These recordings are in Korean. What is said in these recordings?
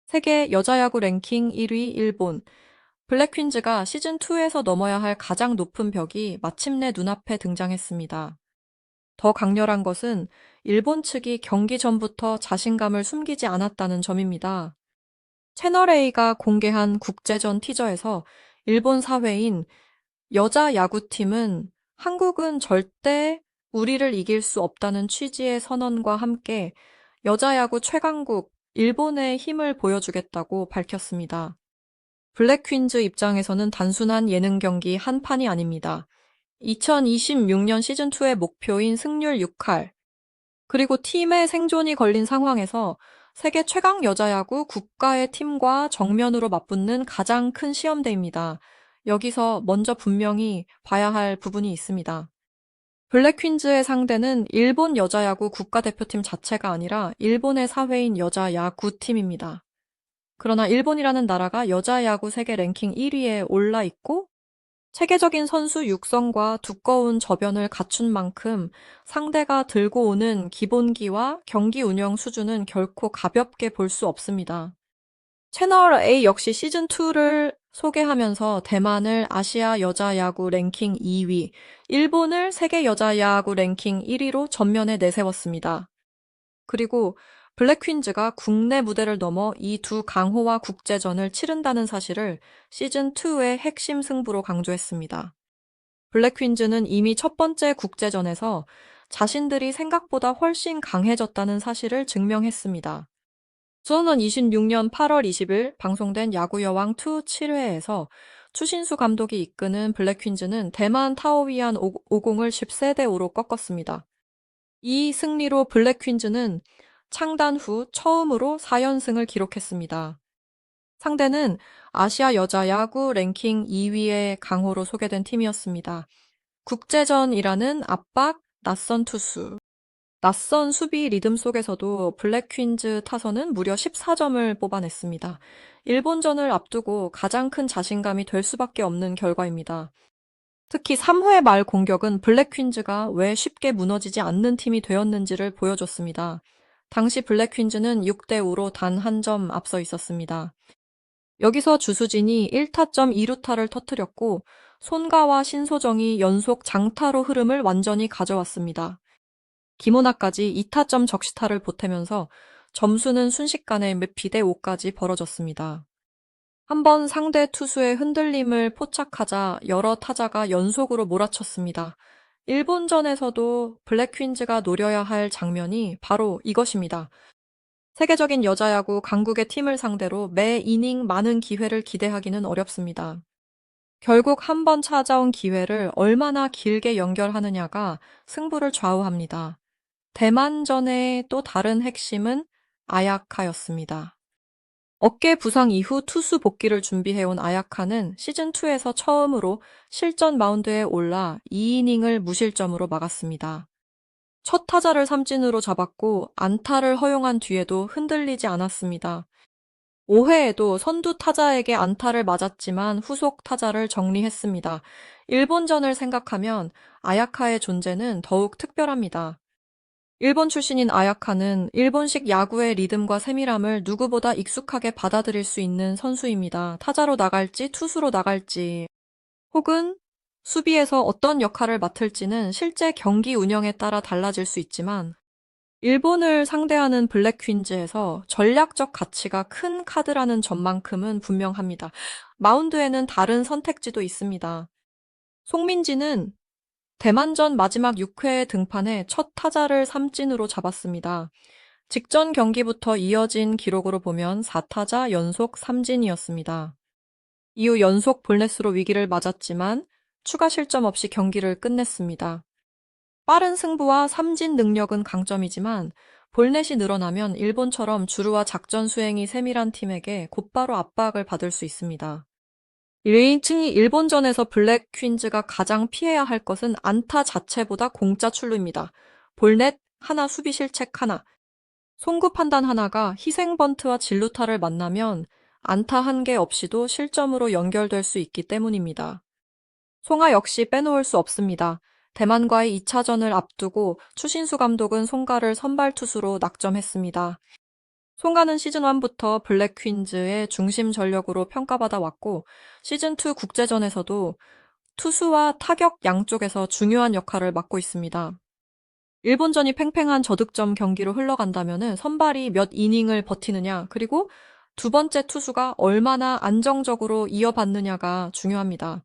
세계 여자야구 랭킹 1위 일본. 블랙퀸즈가 시즌2에서 넘어야 할 가장 높은 벽이 마침내 눈앞에 등장했습니다. 더 강렬한 것은 일본 측이 경기 전부터 자신감을 숨기지 않았다는 점입니다. 채널A가 공개한 국제전 티저에서 일본 사회인 여자 야구팀은 한국은 절대 우리를 이길 수 없다는 취지의 선언과 함께 여자 야구 최강국 일본의 힘을 보여주겠다고 밝혔습니다. 블랙퀸즈 입장에서는 단순한 예능 경기 한 판이 아닙니다. 2026년 시즌2의 목표인 승률 6할, 그리고 팀의 생존이 걸린 상황에서 세계 최강 여자야구 국가의 팀과 정면으로 맞붙는 가장 큰 시험대입니다. 여기서 먼저 분명히 봐야 할 부분이 있습니다. 블랙퀸즈의 상대는 일본 여자야구 국가대표팀 자체가 아니라 일본의 사회인 여자야구팀입니다. 그러나 일본이라는 나라가 여자야구 세계 랭킹 1위에 올라 있고 체계적인 선수 육성과 두꺼운 저변을 갖춘 만큼 상대가 들고 오는 기본기와 경기 운영 수준은 결코 가볍게 볼 수 없습니다. 채널 A 역시 시즌2를 소개하면서 대만을 아시아 여자 야구 랭킹 2위, 일본을 세계 여자 야구 랭킹 1위로 전면에 내세웠습니다. 그리고 블랙퀸즈가 국내 무대를 넘어 이 두 강호와 국제전을 치른다는 사실을 시즌2의 핵심 승부로 강조했습니다. 블랙퀸즈는 이미 첫 번째 국제전에서 자신들이 생각보다 훨씬 강해졌다는 사실을 증명했습니다. 2026년 8월 20일 방송된 야구여왕2 7회에서 추신수 감독이 이끄는 블랙퀸즈는 대만 타오위안 50을 10세대 5로 꺾었습니다. 이 승리로 블랙퀸즈는 창단 후 처음으로 4연승을 기록했습니다. 상대는 아시아 여자 야구 랭킹 2위의 강호로 소개된 팀이었습니다. 국제전이라는 압박, 낯선 투수, 낯선 수비 리듬 속에서도 블랙퀸즈 타선은 무려 14점을 뽑아냈습니다. 일본전을 앞두고 가장 큰 자신감이 될 수밖에 없는 결과입니다. 특히 3회 말 공격은 블랙퀸즈가 왜 쉽게 무너지지 않는 팀이 되었는지를 보여줬습니다. 당시 블랙퀸즈는 6대5로 단 한 점 앞서 있었습니다. 여기서 주수진이 1타점 2루타를 터뜨렸고 손가와 신소정이 연속 장타로 흐름을 완전히 가져왔습니다. 김호나까지 2타점 적시타를 보태면서 점수는 순식간에 비대5까지 벌어졌습니다. 한번 상대 투수의 흔들림을 포착하자 여러 타자가 연속으로 몰아쳤습니다. 일본전에서도 블랙퀸즈가 노려야 할 장면이 바로 이것입니다. 세계적인 여자야구 강국의 팀을 상대로 매 이닝 많은 기회를 기대하기는 어렵습니다. 결국 한 번 찾아온 기회를 얼마나 길게 연결하느냐가 승부를 좌우합니다. 대만전의 또 다른 핵심은 아야카였습니다. 어깨 부상 이후 투수 복귀를 준비해온 아야카는 시즌2에서 처음으로 실전 마운드에 올라 2이닝을 무실점으로 막았습니다. 첫 타자를 삼진으로 잡았고 안타를 허용한 뒤에도 흔들리지 않았습니다. 5회에도 선두 타자에게 안타를 맞았지만 후속 타자를 정리했습니다. 일본전을 생각하면 아야카의 존재는 더욱 특별합니다. 일본 출신인 아야카는 일본식 야구의 리듬과 세밀함을 누구보다 익숙하게 받아들일 수 있는 선수입니다. 타자로 나갈지 투수로 나갈지 혹은 수비에서 어떤 역할을 맡을지는 실제 경기 운영에 따라 달라질 수 있지만 일본을 상대하는 블랙퀸즈에서 전략적 가치가 큰 카드라는 점만큼은 분명합니다. 마운드에는 다른 선택지도 있습니다. 송민지는 대만전 마지막 6회에 등판해 첫 타자를 삼진으로 잡았습니다. 직전 경기부터 이어진 기록으로 보면 4타자 연속 삼진이었습니다. 이후 연속 볼넷으로 위기를 맞았지만 추가 실점 없이 경기를 끝냈습니다. 빠른 승부와 삼진 능력은 강점이지만 볼넷이 늘어나면 일본처럼 주루와 작전 수행이 세밀한 팀에게 곧바로 압박을 받을 수 있습니다. 특히 일본전에서 블랙퀸즈가 가장 피해야 할 것은 안타 자체보다 공짜 출루입니다. 볼넷 하나, 수비 실책 하나, 송구 판단 하나가 희생 번트와 진루타를 만나면 안타 한 개 없이도 실점으로 연결될 수 있기 때문입니다. 송하 역시 빼놓을 수 없습니다. 대만과의 2차전을 앞두고 추신수 감독은 송가를 선발 투수로 낙점했습니다. 송가는 시즌 1부터 블랙 퀸즈의 중심 전력으로 평가받아 왔고, 시즌 2 국제전에서도 투수와 타격 양쪽에서 중요한 역할을 맡고 있습니다. 일본전이 팽팽한 저득점 경기로 흘러간다면은 선발이 몇 이닝을 버티느냐, 그리고 두 번째 투수가 얼마나 안정적으로 이어받느냐가 중요합니다.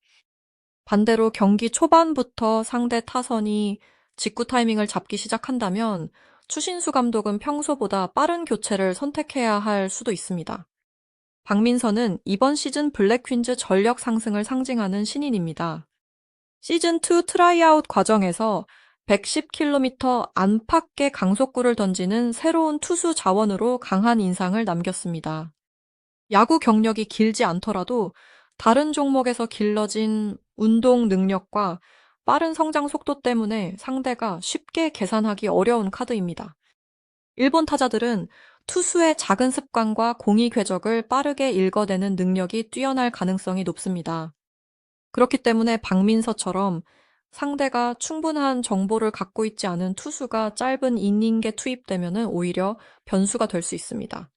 반대로 경기 초반부터 상대 타선이 직구 타이밍을 잡기 시작한다면 추신수 감독은 평소보다 빠른 교체를 선택해야 할 수도 있습니다. 박민서는 이번 시즌 블랙 퀸즈 전력 상승을 상징하는 신인입니다. 시즌2 트라이아웃 과정에서 110km 안팎의 강속구를 던지는 새로운 투수 자원으로 강한 인상을 남겼습니다. 야구 경력이 길지 않더라도 다른 종목에서 길러진 운동 능력과 빠른 성장 속도 때문에 상대가 쉽게 계산하기 어려운 카드입니다. 일본 타자들은 투수의 작은 습관과 공이 궤적을 빠르게 읽어내는 능력이 뛰어날 가능성이 높습니다. 그렇기 때문에 박민서처럼 상대가 충분한 정보를 갖고 있지 않은 투수가 짧은 이닝에 투입되면 오히려 변수가 될 수 있습니다.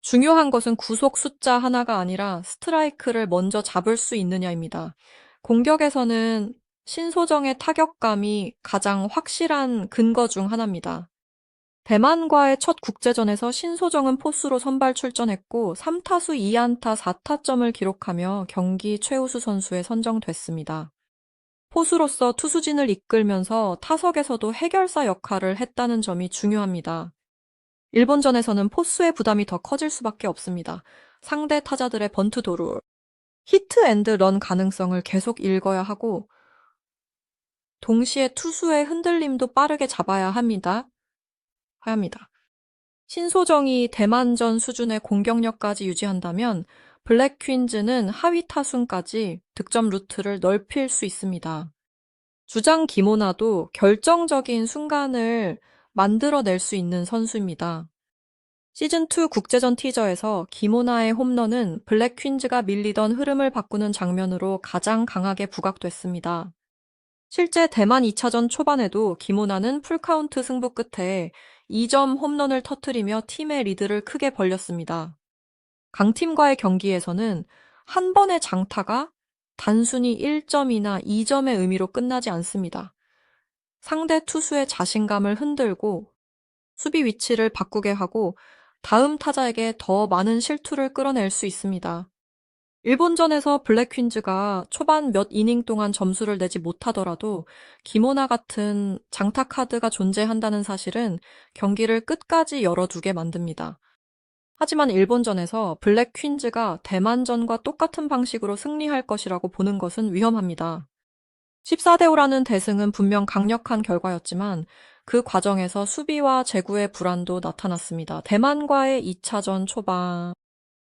중요한 것은 구속 숫자 하나가 아니라 스트라이크를 먼저 잡을 수 있느냐입니다. 공격에서는 신소정의 타격감이 가장 확실한 근거 중 하나입니다. 대만과의 첫 국제전에서 신소정은 포수로 선발 출전했고 3타수 2안타 4타점을 기록하며 경기 최우수 선수에 선정됐습니다. 포수로서 투수진을 이끌면서 타석에서도 해결사 역할을 했다는 점이 중요합니다. 일본전에서는 포수의 부담이 더 커질 수밖에 없습니다. 상대 타자들의 번트 도루, 히트 앤드 런 가능성을 계속 읽어야 하고 동시에 투수의 흔들림도 빠르게 잡아야 합니다. 신소정이 대만전 수준의 공격력까지 유지한다면 블랙 퀸즈는 하위 타순까지 득점 루트를 넓힐 수 있습니다. 주장 김오나도 결정적인 순간을 만들어낼 수 있는 선수입니다. 시즌2 국제전 티저에서 김오나의 홈런은 블랙 퀸즈가 밀리던 흐름을 바꾸는 장면으로 가장 강하게 부각됐습니다. 실제 대만 2차전 초반에도 김오나는 풀카운트 승부 끝에 2점 홈런을 터뜨리며 팀의 리드를 크게 벌렸습니다. 강팀과의 경기에서는 한 번의 장타가 단순히 1점이나 2점의 의미로 끝나지 않습니다. 상대 투수의 자신감을 흔들고 수비 위치를 바꾸게 하고 다음 타자에게 더 많은 실투를 끌어낼 수 있습니다. 일본전에서 블랙 퀸즈가 초반 몇 이닝 동안 점수를 내지 못하더라도 김오나 같은 장타 카드가 존재한다는 사실은 경기를 끝까지 열어두게 만듭니다. 하지만 일본전에서 블랙 퀸즈가 대만전과 똑같은 방식으로 승리할 것이라고 보는 것은 위험합니다. 14대5라는 대승은 분명 강력한 결과였지만 그 과정에서 수비와 제구의 불안도 나타났습니다. 대만과의 2차전 초반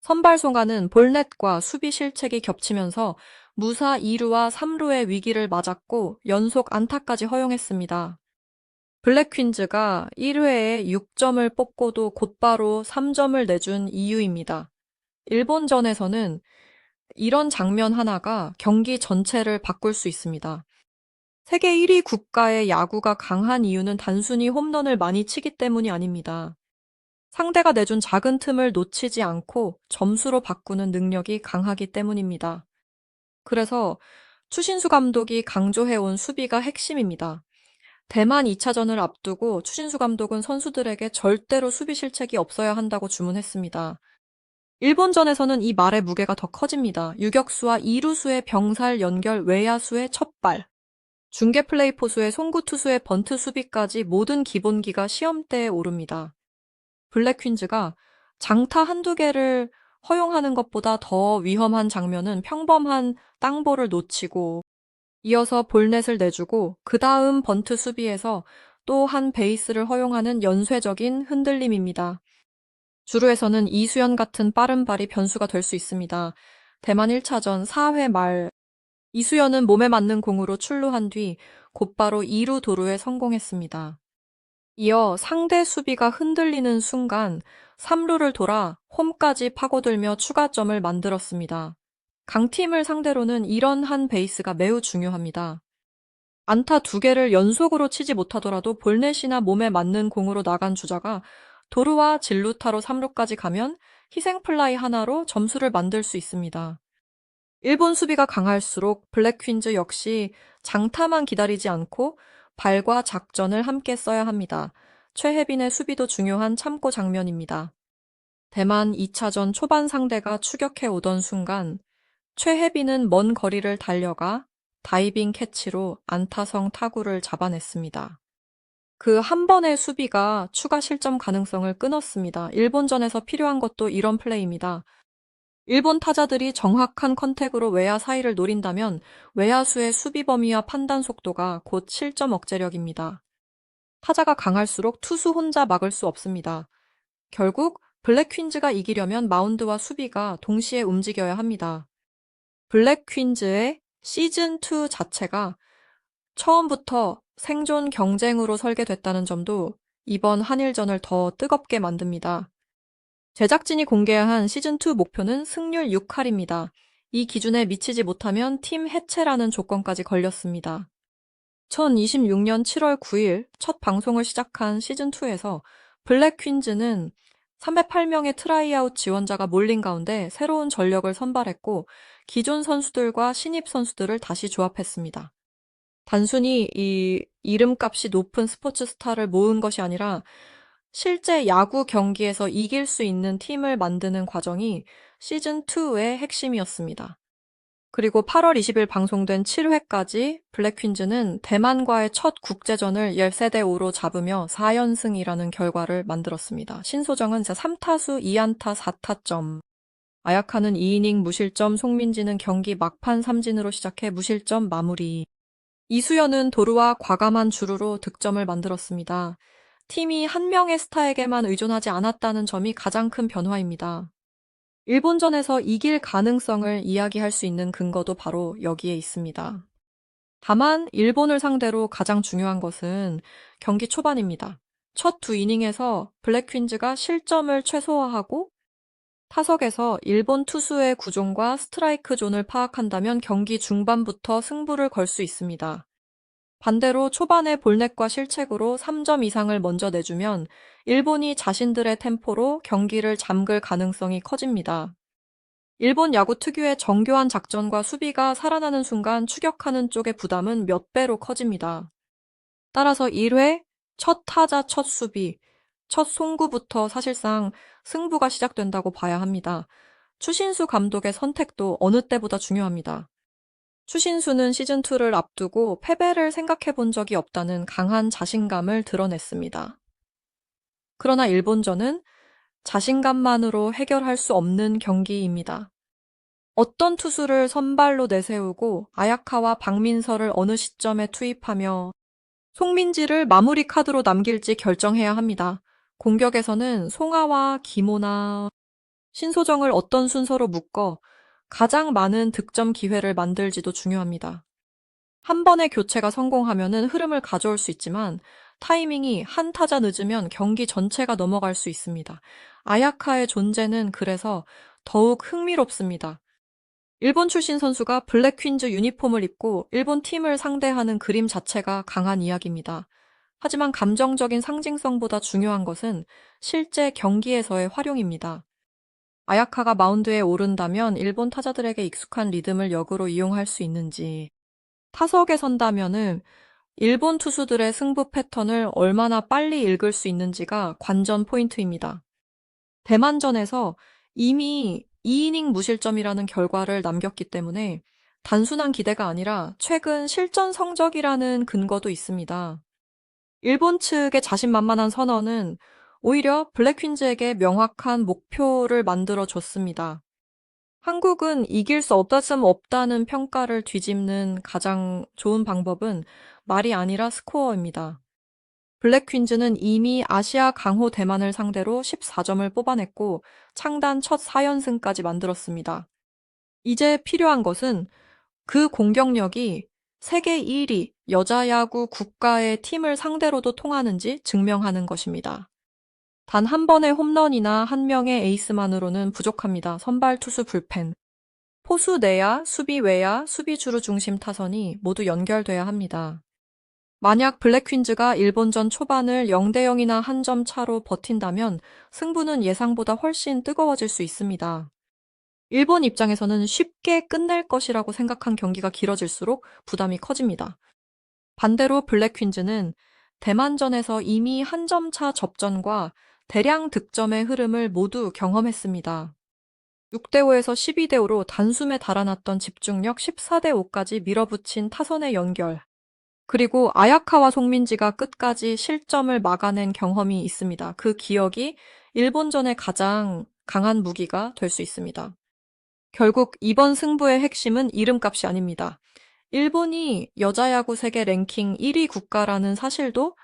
선발 송가는 볼넷과 수비 실책이 겹치면서 무사 2루와 3루의 위기를 맞았고 연속 안타까지 허용했습니다. 블랙 퀸즈가 1회에 6점을 뽑고도 곧바로 3점을 내준 이유입니다. 일본전에서는 이런 장면 하나가 경기 전체를 바꿀 수 있습니다. 세계 1위 국가의 야구가 강한 이유는 단순히 홈런을 많이 치기 때문이 아닙니다. 상대가 내준 작은 틈을 놓치지 않고 점수로 바꾸는 능력이 강하기 때문입니다. 그래서 추신수 감독이 강조해온 수비가 핵심입니다. 대만 2차전을 앞두고 추신수 감독은 선수들에게 절대로 수비 실책이 없어야 한다고 주문했습니다. 일본전에서는 이 말의 무게가 더 커집니다. 유격수와 이루수의 병살 연결 외야수의 첫발, 중계 플레이 포수의 송구 투수의 번트 수비까지 모든 기본기가 시험대에 오릅니다. 블랙 퀸즈가 장타 한두 개를 허용하는 것보다 더 위험한 장면은 평범한 땅볼을 놓치고 이어서 볼넷을 내주고 그 다음 번트 수비에서 또 한 베이스를 허용하는 연쇄적인 흔들림입니다. 주루에서는 이수연 같은 빠른 발이 변수가 될 수 있습니다. 대만 1차전 4회 말 이수연은 몸에 맞는 공으로 출루한 뒤 곧바로 2루 도루에 성공했습니다. 이어 상대 수비가 흔들리는 순간 3루를 돌아 홈까지 파고들며 추가점을 만들었습니다. 강팀을 상대로는 이런 한 베이스가 매우 중요합니다. 안타 2개를 연속으로 치지 못하더라도 볼넷이나 몸에 맞는 공으로 나간 주자가 도루와 진루타로 3루까지 가면 희생플라이 하나로 점수를 만들 수 있습니다. 일본 수비가 강할수록 블랙퀸즈 역시 장타만 기다리지 않고 발과 작전을 함께 써야 합니다. 최혜빈의 수비도 중요한 참고 장면입니다. 대만 2차전 초반 상대가 추격해 오던 순간 최혜빈은 먼 거리를 달려가 다이빙 캐치로 안타성 타구를 잡아냈습니다. 그 한 번의 수비가 추가 실점 가능성을 끊었습니다. 일본전에서 필요한 것도 이런 플레이입니다. 일본 타자들이 정확한 컨택으로 외야 사이를 노린다면 외야수의 수비 범위와 판단 속도가 곧 실점 억제력입니다. 타자가 강할수록 투수 혼자 막을 수 없습니다. 결국 블랙퀸즈가 이기려면 마운드와 수비가 동시에 움직여야 합니다. 블랙퀸즈의 시즌2 자체가 처음부터 생존 경쟁으로 설계됐다는 점도 이번 한일전을 더 뜨겁게 만듭니다. 제작진이 공개한 시즌2 목표는 승률 6할입니다. 이 기준에 미치지 못하면 팀 해체라는 조건까지 걸렸습니다. 2026년 7월 9일 첫 방송을 시작한 시즌2에서 블랙퀸즈는 308명의 트라이아웃 지원자가 몰린 가운데 새로운 전력을 선발했고 기존 선수들과 신입 선수들을 다시 조합했습니다. 단순히 이 이름값이 높은 스포츠 스타를 모은 것이 아니라 실제 야구 경기에서 이길 수 있는 팀을 만드는 과정이 시즌2의 핵심이었습니다. 그리고 8월 20일 방송된 7회까지 블랙퀸즈는 대만과의 첫 국제전을 13대5로 잡으며 4연승이라는 결과를 만들었습니다. 신소정은 3타수 2안타 4타점. 아야카는 2이닝 무실점, 송민지는 경기 막판 3진으로 시작해 무실점 마무리. 이수연은 도루와 과감한 주루로 득점을 만들었습니다. 팀이 한 명의 스타에게만 의존하지 않았다는 점이 가장 큰 변화입니다. 일본전에서 이길 가능성을 이야기할 수 있는 근거도 바로 여기에 있습니다. 다만 일본을 상대로 가장 중요한 것은 경기 초반입니다. 첫 두 이닝에서 블랙퀸즈가 실점을 최소화하고 타석에서 일본 투수의 구종과 스트라이크 존을 파악한다면 경기 중반부터 승부를 걸 수 있습니다. 반대로 초반에 볼넷과 실책으로 3점 이상을 먼저 내주면 일본이 자신들의 템포로 경기를 잠글 가능성이 커집니다. 일본 야구 특유의 정교한 작전과 수비가 살아나는 순간 추격하는 쪽의 부담은 몇 배로 커집니다. 따라서 1회 첫 타자 첫 수비, 첫 송구부터 사실상 승부가 시작된다고 봐야 합니다. 추신수 감독의 선택도 어느 때보다 중요합니다. 추신수는 시즌2를 앞두고 패배를 생각해 본 적이 없다는 강한 자신감을 드러냈습니다. 그러나 일본전은 자신감만으로 해결할 수 없는 경기입니다. 어떤 투수를 선발로 내세우고 아야카와 박민서를 어느 시점에 투입하며 송민지를 마무리 카드로 남길지 결정해야 합니다. 공격에서는 송하와 김호나, 신소정을 어떤 순서로 묶어 가장 많은 득점 기회를 만들지도 중요합니다. 한 번의 교체가 성공하면은 흐름을 가져올 수 있지만 타이밍이 한 타자 늦으면 경기 전체가 넘어갈 수 있습니다. 아야카의 존재는 그래서 더욱 흥미롭습니다. 일본 출신 선수가 블랙퀸즈 유니폼을 입고 일본 팀을 상대하는 그림 자체가 강한 이야기입니다. 하지만 감정적인 상징성보다 중요한 것은 실제 경기에서의 활용입니다. 아야카가 마운드에 오른다면 일본 타자들에게 익숙한 리듬을 역으로 이용할 수 있는지, 타석에 선다면은 일본 투수들의 승부 패턴을 얼마나 빨리 읽을 수 있는지가 관전 포인트입니다. 대만전에서 이미 2이닝 무실점이라는 결과를 남겼기 때문에 단순한 기대가 아니라 최근 실전 성적이라는 근거도 있습니다. 일본 측의 자신만만한 선언은 오히려 블랙퀸즈에게 명확한 목표를 만들어줬습니다. 한국은 이길 수 없다는 평가를 뒤집는 가장 좋은 방법은 말이 아니라 스코어입니다. 블랙퀸즈는 이미 아시아 강호 대만을 상대로 14점을 뽑아냈고 창단 첫 4연승까지 만들었습니다. 이제 필요한 것은 그 공격력이 세계 1위 여자 야구 국가의 팀을 상대로도 통하는지 증명하는 것입니다. 단 한 번의 홈런이나 한 명의 에이스만으로는 부족합니다. 선발 투수 불펜. 포수 내야, 수비 외야, 수비 주루 중심 타선이 모두 연결돼야 합니다. 만약 블랙퀸즈가 일본전 초반을 0대 0이나 한 점 차로 버틴다면 승부는 예상보다 훨씬 뜨거워질 수 있습니다. 일본 입장에서는 쉽게 끝낼 것이라고 생각한 경기가 길어질수록 부담이 커집니다. 반대로 블랙퀸즈는 대만전에서 이미 한 점 차 접전과 대량 득점의 흐름을 모두 경험했습니다. 6대 5에서 12대 5로 단숨에 달아났던 집중력 14대 5까지 밀어붙인 타선의 연결, 그리고 아야카와 송민지가 끝까지 실점을 막아낸 경험이 있습니다. 그 기억이 일본전의 가장 강한 무기가 될 수 있습니다. 결국 이번 승부의 핵심은 이름값이 아닙니다. 일본이 여자야구 세계 랭킹 1위 국가라는 사실도,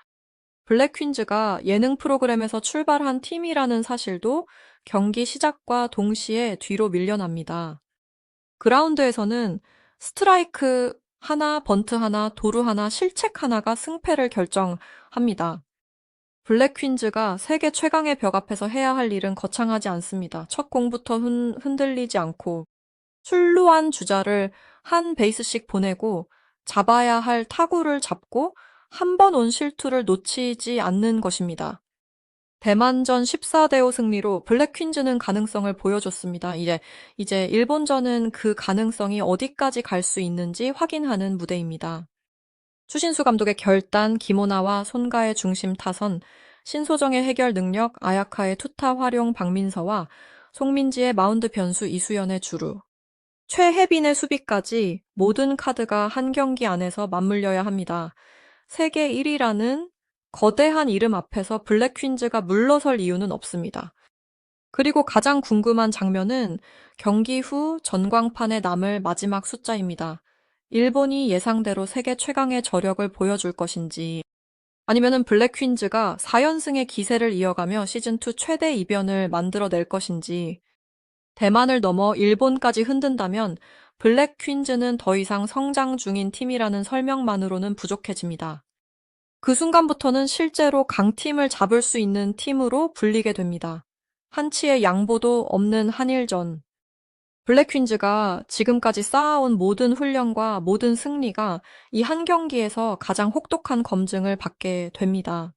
블랙퀸즈가 예능 프로그램에서 출발한 팀이라는 사실도 경기 시작과 동시에 뒤로 밀려납니다. 그라운드에서는 스트라이크 하나, 번트 하나, 도루 하나, 실책 하나가 승패를 결정합니다. 블랙퀸즈가 세계 최강의 벽 앞에서 해야 할 일은 거창하지 않습니다. 첫 공부터 흔들리지 않고 출루한 주자를 한 베이스씩 보내고 잡아야 할 타구를 잡고 한 번 온 실투를 놓치지 않는 것입니다. 대만전 14대 5 승리로 블랙퀸즈는 가능성을 보여줬습니다. 이제 일본전은 그 가능성이 어디까지 갈 수 있는지 확인하는 무대입니다. 추신수 감독의 결단, 김오나와 손가의 중심 타선, 신소정의 해결 능력, 아야카의 투타 활용 박민서와 송민지의 마운드 변수 이수연의 주루, 최혜빈의 수비까지 모든 카드가 한 경기 안에서 맞물려야 합니다. 세계 1위라는 거대한 이름 앞에서 블랙퀸즈가 물러설 이유는 없습니다. 그리고 가장 궁금한 장면은 경기 후 전광판에 남을 마지막 숫자입니다. 일본이 예상대로 세계 최강의 저력을 보여줄 것인지, 아니면은 블랙퀸즈가 4연승의 기세를 이어가며 시즌2 최대 이변을 만들어낼 것인지, 대만을 넘어 일본까지 흔든다면 블랙퀸즈는 더 이상 성장 중인 팀이라는 설명만으로는 부족해집니다. 그 순간부터는 실제로 강팀을 잡을 수 있는 팀으로 불리게 됩니다. 한치의 양보도 없는 한일전. 블랙퀸즈가 지금까지 쌓아온 모든 훈련과 모든 승리가 이 한 경기에서 가장 혹독한 검증을 받게 됩니다.